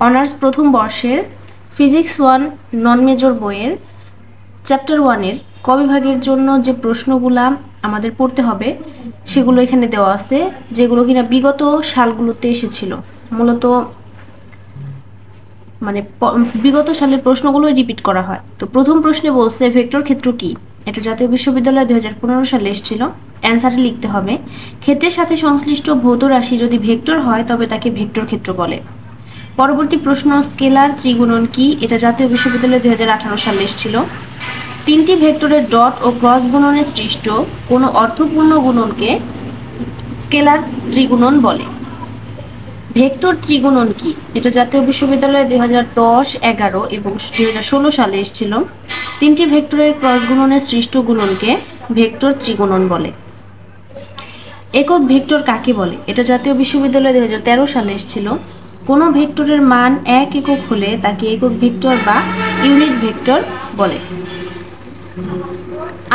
Honours প্রথম বর্ষের physics 1 নন major বইয়ের চ্যাপ্টার 1-এর ক বিভাগের জন্য যে প্রশ্নগুলা আমাদের পড়তে হবে সেগুলো এখানে দেওয়া আছে, যেগুলো কিনা বিগত সালগুলোতে এসেছিল। মূলত মানে বিগত সালের প্রশ্নগুলো রিপিট করা হয়। তো প্রথম প্রশ্নে বলছে ভেক্টর ক্ষেত্র কি। এটা জাতীয় বিশ্ববিদ্যালয় 2015 সালে এসেছিল। অ্যান্সারে লিখতে হবে ক্ষেত্রের সাথে সংশ্লিষ্ট ভৌত রাশি যদি ভেক্টর হয় তবে তাকে ভেক্টর ক্ষেত্র বলে। পরবর্তী প্রশ্ন স্কেলার ত্রিগুণন কি। এটা জাতীয় বিশ্ববিদ্যালয় 2018 সালে এসেছিল। তিনটি ভেক্টরের ডট ও ক্রস গুণনে সৃষ্ট কোনো অর্থপূর্ণ গুণনকে স্কেলার ত্রিগুণন বলে। ভেক্টর ত্রিগুণন কি। এটা জাতীয় বিশ্ববিদ্যালয় 2010, 11 এবং 2016 সালে এসেছিল। তিনটি ভেক্টরের ক্রস গুণনে সৃষ্ট গুণনকে ভেক্টর ত্রিগুণন বলে। একক ভেক্টর কাকে বলে। এটা জাতীয় বিশ্ববিদ্যালয় 2013 সালে এসেছিল। কোনো ভেক্টরের মান 1 একক হলে তাকে একক ভেক্টর বা ইউনিট ভেক্টর বলে।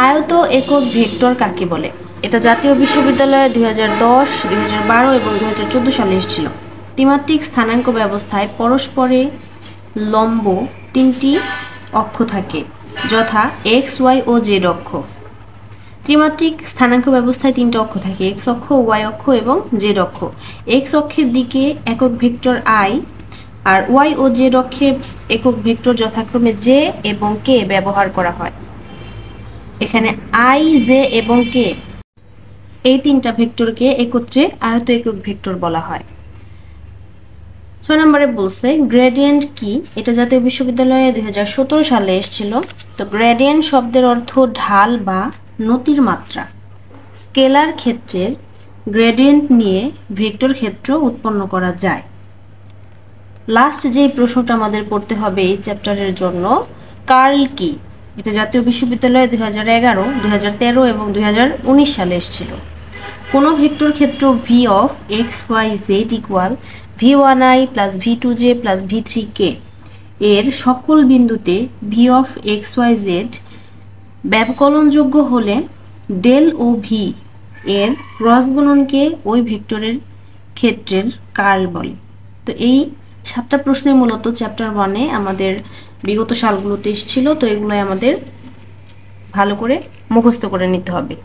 আয়ত একক ভেক্টর কাকে বলে। এটা জাতীয় বিশ্ববিদ্যালয়ে 2010, 2012 এবং 2014 সালে এসেছিল। ত্রিমাত্রিক স্থানাঙ্ক ব্যবস্থায় পরস্পরে লম্ব তিনটি অক্ষ থাকে, যথা এক্স, ওয়াই ও জেড অক্ষ। ত্রিমাত্রিক স্থানাঙ্ক ব্যবস্থায় তিনটি অক্ষ থাকে, এক্স অক্ষ, ওয়াই অক্ষ এবং জেড অক্ষ। এক্স অক্ষের দিকে একক ভেক্টর আই আর ওয়াই ও জেড অক্ষে একক ভেক্টর যথাক্রমে জে এবং কে ব্যবহার করা হয়। এখানে আই, জে এবং কে এই তিনটা ভেক্টরকে একত্রে আয়ত একক ভেক্টর বলা হয়। 6 নম্বরে বলছে গ্রেডিয়েন্ট কি। এটা জাতীয় বিশ্ববিদ্যালয়ে 2017 সালে এসেছিল। তো গ্রেডিয়েন্ট শব্দের অর্থ ঢাল বা নতির মাত্রা। স্কেলার ক্ষেত্রের গ্রেডিয়েন্ট নিয়ে ভেক্টর ক্ষেত্র উৎপন্ন করা যায়। লাস্ট যে প্রশ্নটা আমাদের পড়তে হবে এই চ্যাপ্টারের জন্য, কার্ল কি। এটা জাতীয় বিশ্ববিদ্যালয়ে 2011, 2013 এবং 2019 সালে এসেছিল। কোনো ভেক্টর ক্ষেত্র V of X Y Z equal v1i plus v2j plus v3k এর সকল বিন্দুতে V of X Y Z ব্যবকলনযোগ্য হলে ডেল ও ভি এর ক্রস গুণনকে ওই ভেক্টরের ক্ষেত্রের কার্ল বলে। তো এই 7টা প্রশ্নই মূলত চ্যাপ্টার 1-এ আমাদের বিগত সালগুলোতে এসেছিল। তো এগুলোই আমাদের ভালো করে মুখস্থ করে নিতে হবে।